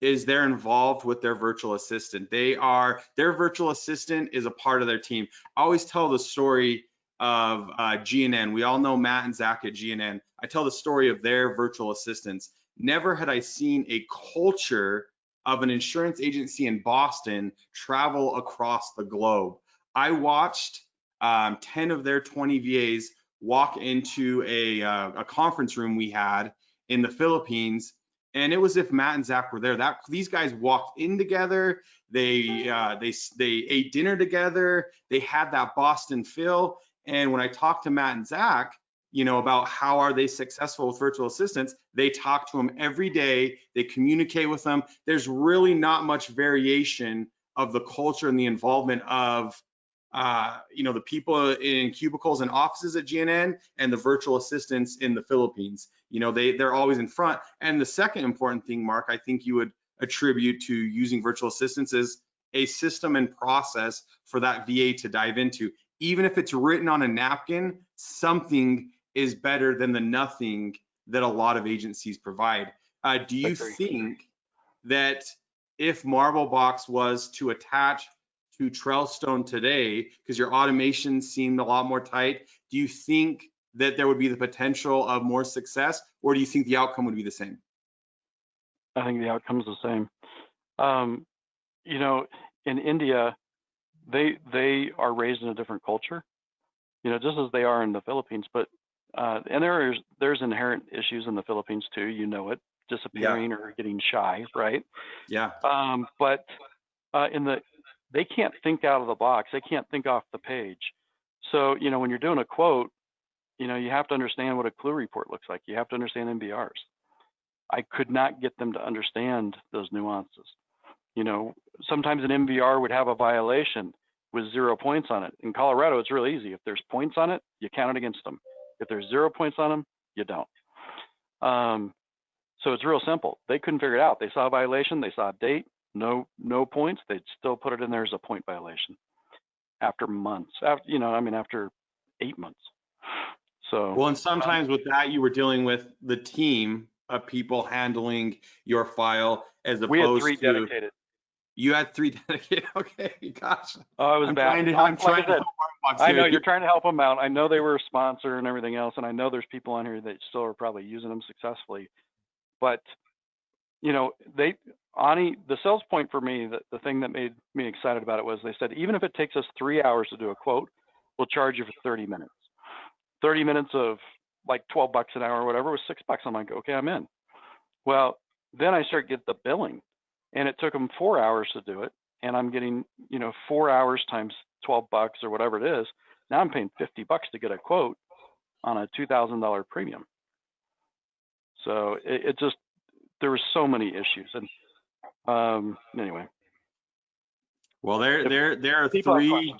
S2: is they're involved with their virtual assistant. Their virtual assistant is a part of their team. I always tell the story of GNN. We all know Matt and Zach at GNN. I tell the story of their virtual assistants. Never had I seen a culture of an insurance agency in Boston travel across the globe. I watched 10 of their 20 VAs walk into a conference room we had in the Philippines, and it was if Matt and Zach were there. These guys walked in together. They ate dinner together. They had that Boston feel. And when I talked to Matt and Zach, you know, about how are they successful with virtual assistants, they talk to them every day. They communicate with them. There's really not much variation of the culture and the involvement of you know, the people in cubicles and offices at GNN and the virtual assistants in the Philippines. You know, they're always in front. And the second important thing, Mark, I think you would attribute to using virtual assistants is a system and process for that VA to dive into. Even if it's written on a napkin, something is better than the nothing that a lot of agencies provide. Do you think that if Marblebox was to attach to Trailstone today, because your automation seemed a lot more tight, do you think that there would be the potential of more success, or do you think the outcome would be the same?
S3: I think the outcome is the same. You know, in India, they are raised in a different culture, you know, just as they are in the Philippines. But and there's inherent issues in the Philippines too. You know it, disappearing or getting shy, right?
S2: Yeah.
S3: But they can't think out of the box. They can't think off the page. So, you know, when you're doing a quote, you know, you have to understand what a clue report looks like. You have to understand MBRs. I could not get them to understand those nuances. You know, sometimes an MVR would have a violation with 0 points on it. In Colorado, it's real easy. If there's points on it, you count it against them. If there's 0 points on them, you don't. So it's real simple. They couldn't figure it out. They saw a violation, they saw a date, no points, they'd still put it in there as a point violation after months. After 8 months. So
S2: well, and sometimes with that, you were dealing with the team of people handling your file as opposed
S3: we had 3
S2: to
S3: dedicated.
S2: You had 3 dedicated. Okay, gosh.
S3: Oh, it was bad.
S2: I'm trying to help
S3: I know you're trying to help them out. I know they were a sponsor and everything else, and I know there's people on here that still are probably using them successfully. But you know, Ani, the sales point for me, the thing that made me excited about it was they said, even if it takes us 3 hours to do a quote, we'll charge you for 30 minutes. 30 minutes of like $12 an hour or whatever was $6. I'm like, okay, I'm in. Well, then I start getting the billing, and it took them 4 hours to do it, and I'm getting, you know, 4 hours times $12 or whatever it is. Now I'm paying $50 to get a quote on a $2,000 premium. So it just, there were so many issues, and anyway.
S2: Well, there are 3.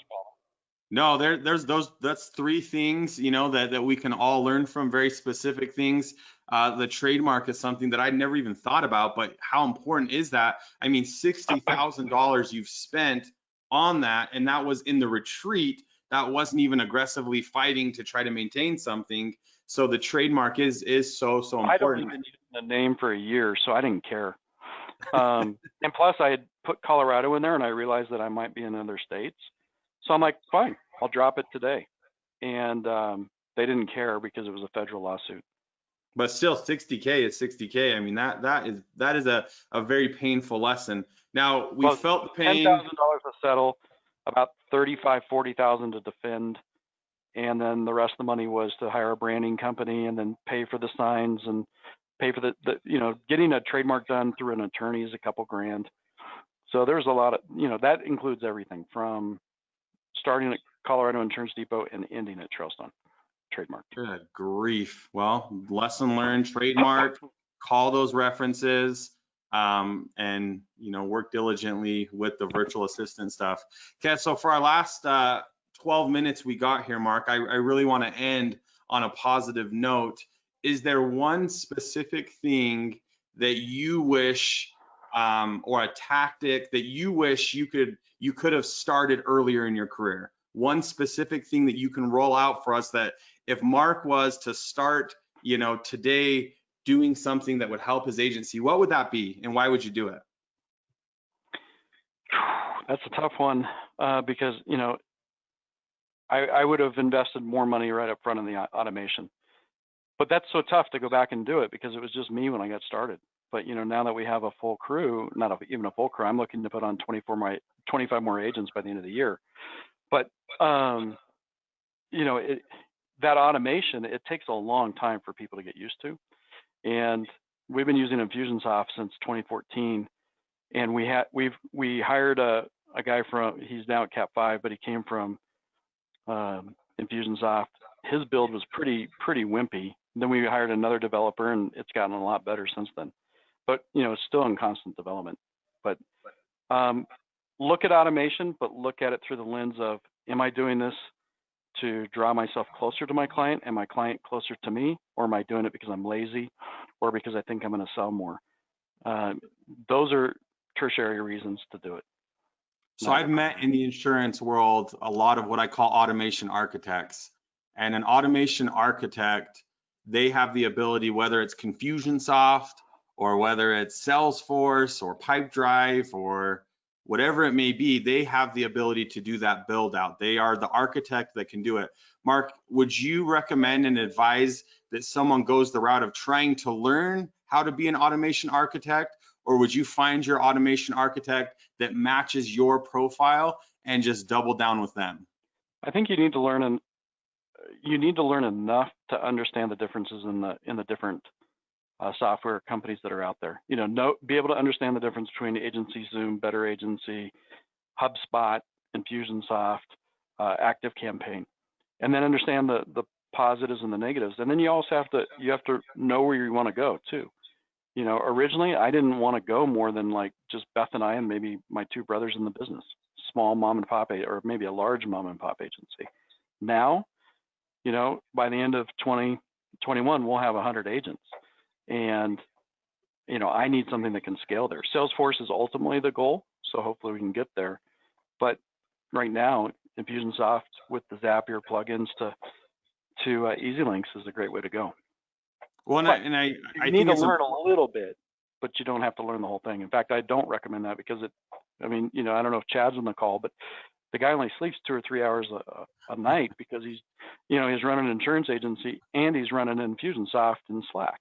S2: No, that's 3 things, you know, that we can all learn from, very specific things. The trademark is something that I'd never even thought about, but how important is that? I mean, $60,000 you've spent on that, and that was in the retreat. That wasn't even aggressively fighting to try to maintain something. So the trademark is so important.
S3: I don't even need the name for a year, so I didn't care. And plus I had put Colorado in there and I realized that I might be in other states. So I'm like, fine, I'll drop it today. And they didn't care because it was a federal lawsuit.
S2: But still 60K is 60K. I mean, that is a very painful lesson. Now we
S3: Well,
S2: felt the pain.
S3: $10,000 to settle, about 35, 40,000 to defend. And then the rest of the money was to hire a branding company and then pay for the signs and pay for the getting a trademark done through an attorney is a couple grand. So there's a lot of, that includes everything from starting at Colorado Insurance Depot and ending at Trailstone trademark.
S2: Good grief. Well, lesson learned, trademark, call those references, and work diligently with the virtual assistant stuff. Okay, so for our last 12 minutes we got here, Mark, I really want to end on a positive note. Is there one specific thing that you wish, or a tactic that you wish you could have started earlier in your career? One specific thing that you can roll out for us, that if Mark was to start, today doing something that would help his agency, what would that be, and why would you do it?
S3: That's a tough one, because I would have invested more money right up front in the automation. But that's so tough to go back and do it because it was just me when I got started. But now that we have a full crew, even a full crew, I'm looking to put on 25 more agents by the end of the year. But that automation, it takes a long time for people to get used to. And we've been using Infusionsoft since 2014. And we hired a guy he's now at Cap 5, but he came from Infusionsoft. His build was pretty wimpy. Then we hired another developer and it's gotten a lot better since then. But it's still in constant development. But look at automation, but look at it through the lens of, am I doing this to draw myself closer to my client and my client closer to me, or am I doing it because I'm lazy or because I think I'm going to sell more? Those are tertiary reasons to do it.
S2: So I've met in the insurance world a lot of what I call automation architects. And an automation architect, they have the ability, whether it's Confusionsoft or whether it's Salesforce or Pipedrive or whatever it may be, they have the ability to do that build out. They are the architect that can do it. Mark, would you recommend and advise that someone goes the route of trying to learn how to be an automation architect, or would you find your automation architect that matches your profile and just double down with them?
S3: I think you need to learn enough to understand the differences in the different software companies that are out there. Be able to understand the difference between Agency Zoom, Better Agency, HubSpot, Infusionsoft, ActiveCampaign, and then understand the positives and the negatives. And then you also have to know where you want to go too. Originally I didn't want to go more than like just Beth and I and maybe my two brothers in the business, small mom and pop, or maybe a large mom and pop agency. Now, by the end of 2021, we'll have 100 agents. And, I need something that can scale there. Salesforce is ultimately the goal, so hopefully we can get there. But right now, Infusionsoft with the Zapier plugins to EasyLinks is a great way to go.
S2: Well,
S3: I
S2: think
S3: need to learn a little bit, but you don't have to learn the whole thing. In fact, I don't recommend that because I don't know if Chad's on the call, but the guy only sleeps 2 or 3 hours a night because he's running an insurance agency and he's running Infusionsoft and Slack.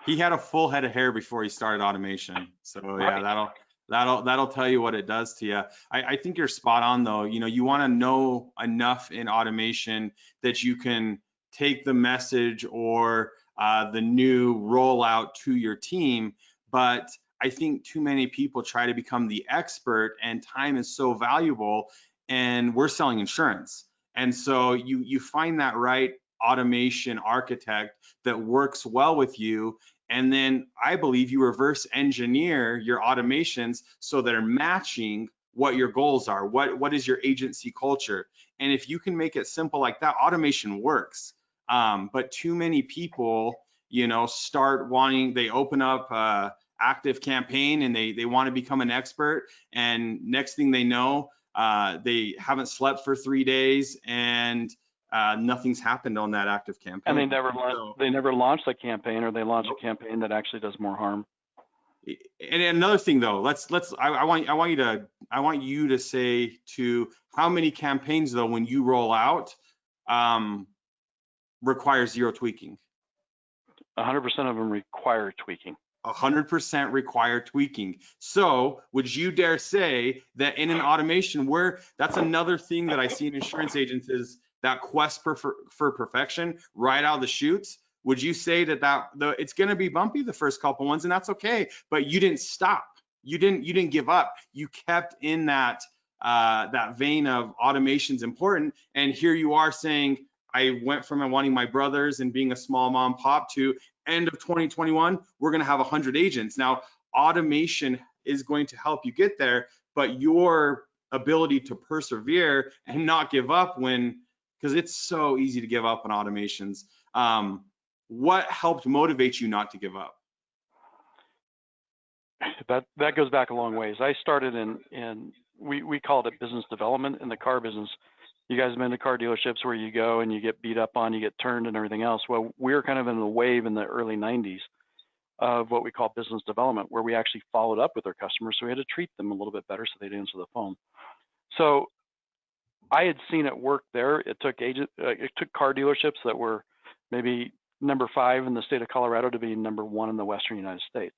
S2: He had a full head of hair before he started automation. So yeah,
S3: Right.
S2: that'll tell you what it does to you. I think you're spot on though. You want to know enough in automation that you can take the message or the new rollout to your team. But I think too many people try to become the expert, and time is so valuable, and we're selling insurance. And so you find that right automation architect that works well with you. And then I believe you reverse engineer your automations so they're matching what your goals are. What is your agency culture? And if you can make it simple like that, automation works. But too many people, start wanting, they open up ActiveCampaign and they want to become an expert. And next thing they know, they haven't slept for 3 days and nothing's happened on that ActiveCampaign.
S3: And they never launch the campaign, or they launch a campaign that actually does more harm.
S2: And another thing though, I want you to say to how many campaigns though when you roll out require zero tweaking.
S3: 100% of them require tweaking.
S2: 100% require tweaking. So would you dare say that in an automation where that's another thing that I see in insurance agents is that quest for perfection right out of the chutes? Would you say that it's going to be bumpy the first couple ones, and that's okay, but you didn't stop. You didn't give up. You kept in that vein of automation's important. And here you are saying, I went from wanting my brothers and being a small mom pop to end of 2021, we're going to have 100 agents. Now, automation is going to help you get there, but your ability to persevere and not give up because it's so easy to give up on automations. What helped motivate you not to give up?
S3: That goes back a long ways. I started we called it business development in the car business. You guys have been to car dealerships where you go and you get beat up on, you get turned and everything else. Well, we were kind of in the wave in the early 90s of what we call business development, where we actually followed up with our customers. So we had to treat them a little bit better so they'd answer the phone. So I had seen it work there. It took car dealerships that were maybe number 5 in the state of Colorado to be number 1 in the Western United States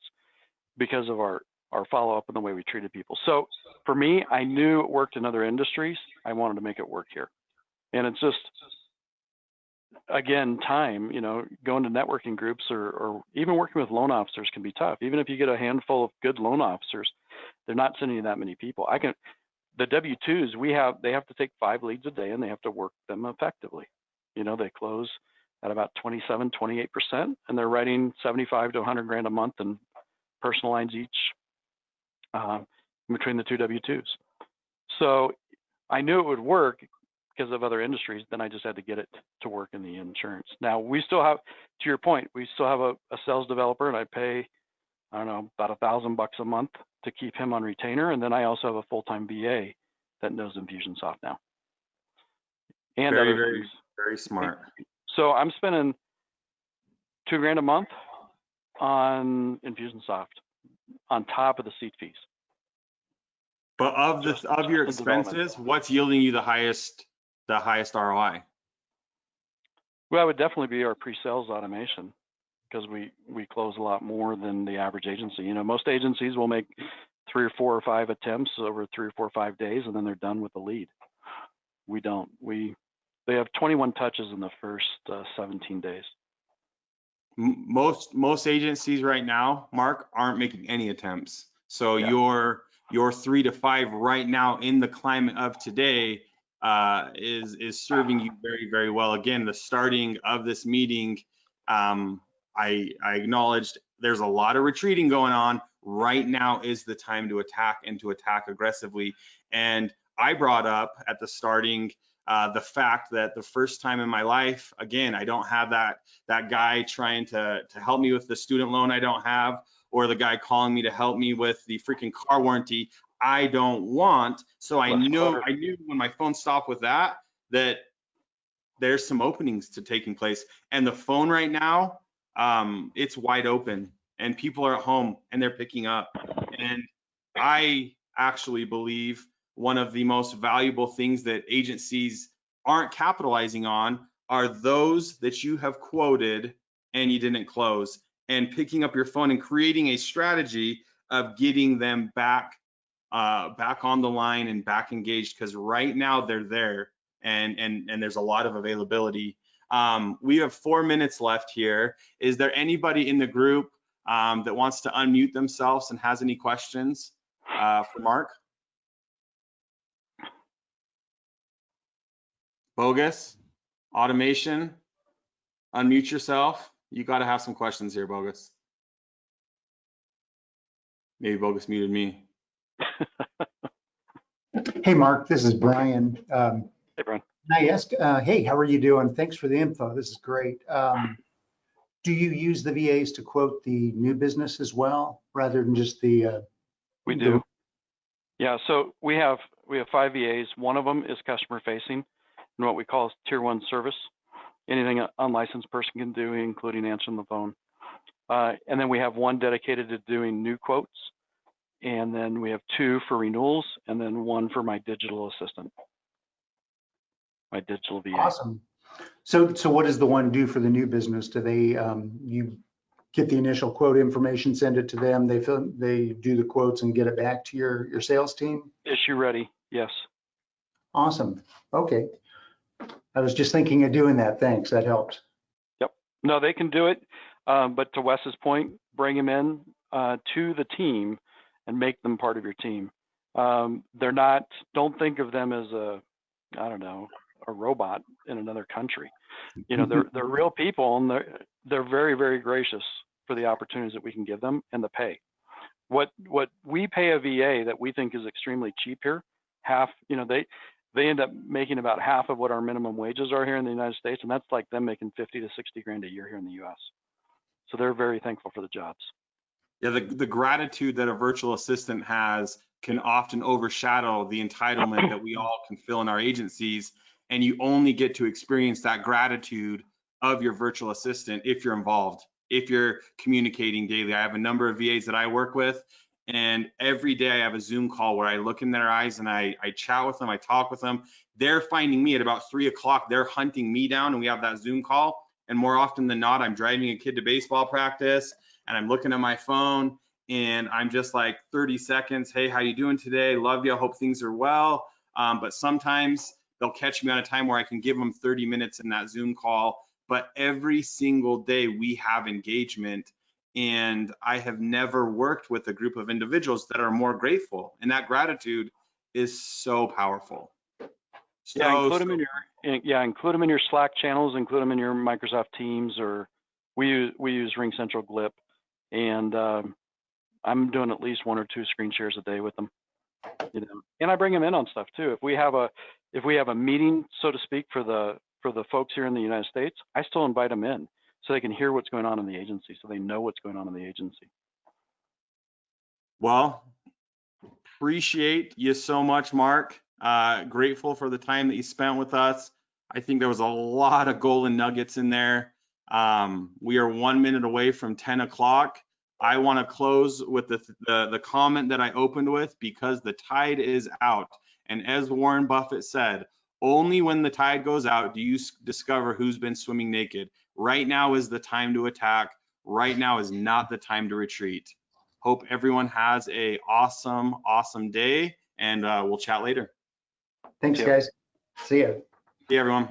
S3: because of our follow-up and the way we treated people. So for me, I knew it worked in other industries. I wanted to make it work here. And it's just, again, time, going to networking groups or even working with loan officers can be tough. Even if you get a handful of good loan officers, they're not sending you that many people. The W-2s, they have to take 5 leads a day and they have to work them effectively. They close at about 27, 28%, and they're writing 75 to 100 grand a month in personal lines each between the 2 W-2s. So I knew it would work because of other industries. Then I just had to get it to work in the insurance. Now we still have, to your point, we still have a sales developer, and I pay, I don't know, about $1,000 a month to keep him on retainer. And then I also have a full-time VA that knows Infusionsoft now. And
S2: very,
S3: other
S2: very,
S3: things.
S2: very smart.
S3: So I'm spending $2 grand a month on Infusionsoft on top of the seat fees.
S2: But of your expenses, what's yielding you the highest ROI?
S3: Well, it would definitely be our pre-sales automation, because we close a lot more than the average agency. Most agencies will make 3 or 4 or 5 attempts over 3 or 4 or 5 days, and then they're done with the lead. We don't. They have 21 touches in the first 17 days.
S2: Most agencies right now, Mark, aren't making any attempts. So
S3: Yeah.
S2: your 3 to 5 right now in the climate of today is serving you very, very well. Again, the starting of this meeting, I acknowledged there's a lot of retreating going on. Right now is the time to attack, and to attack aggressively. And I brought up at the starting the fact that the first time in my life, again, I don't have that guy trying to help me with the student loan I don't have, or the guy calling me to help me with the freaking car warranty I don't want. So I knew when my phone stopped with that there's some openings to taking place. And the phone right now, it's wide open, and people are at home and they're picking up. And I actually believe one of the most valuable things that agencies aren't capitalizing on are those that you have quoted and you didn't close, and picking up your phone and creating a strategy of getting them back on the line and back engaged, because right now they're there, and there's a lot of availability. We have 4 minutes left here. Is there anybody in the group that wants to unmute themselves and has any questions for Mark? Bogus, automation, unmute yourself. You got to have some questions here, Bogus. Maybe Bogus muted me.
S5: Hey, Mark, this is Brian.
S3: Hey, Brian.
S5: Can I ask, hey, how are you doing? Thanks for the info. This is great. Do you use the VAs to quote the new business as well, rather than just the?
S3: We do. Yeah, so we have 5 VAs. One of them is customer facing, and what we call tier 1 service. Anything an unlicensed person can do, including answering the phone. And then we have one dedicated to doing new quotes. And then we have 2 for renewals, and then 1 for my digital assistant, my digital VA.
S5: Awesome. So what does the one do for the new business? Do they, you get the initial quote information, send it to them, they do the quotes and get it back to your sales team?
S3: Issue ready, yes.
S5: Awesome. Okay. I was just thinking of doing that. Thanks. That helped.
S3: Yep. No, they can do it. But to Wes's point, bring them in to the team and make them part of your team. They're not, don't think of them as I don't know, a robot in another country. You know, they're real people, and they're very, very gracious for the opportunities that we can give them and the pay. What we pay a VA that we think is extremely cheap here, half, you know, they end up making about half of what our minimum wages are here in the United States, and that's like them making 50 to 60 grand a year here in the US. So they're very thankful for the jobs.
S2: Yeah, the gratitude that a virtual assistant has can often overshadow the entitlement that we all can feel in our agencies, and you only get to experience that gratitude of your virtual assistant if you're involved, if you're communicating daily. I have a number of VAs that I work with, and every day I have a Zoom call where I look in their eyes and I chat with them, I talk with them. They're finding me at about 3 o'clock, they're hunting me down, and we have that Zoom call. And more often than not, I'm driving a kid to baseball practice and I'm looking at my phone and I'm just like 30 seconds. Hey, how you doing today? Love you. I hope things are well. But sometimes they'll catch me on a time where I can give them 30 minutes in that Zoom call. But every single day we have engagement, and I have never worked with a group of individuals that are more grateful. And that gratitude is so powerful.
S3: Yeah, include them in your Slack channels, include them in your Microsoft Teams, or we use RingCentral Glip, and I'm doing at least 1 or 2 screen shares a day with them. You know, and I bring them in on stuff too. If we have a meeting, so to speak, for the folks here in the United States, I still invite them in so they can hear what's going on in the agency, so they know what's going on in the agency.
S2: Well, appreciate you so much, Mark. Grateful for the time that you spent with us. I think there was a lot of golden nuggets in there. We are 1 minute away from 10 o'clock. I want to close with the comment that I opened with, because the tide is out. And as Warren Buffett said, only when the tide goes out do you discover who's been swimming naked. Right now is the time to attack. Right now is not the time to retreat. Hope everyone has a awesome day, and we'll chat later.
S5: Thanks, guys. See ya.
S2: See you, everyone.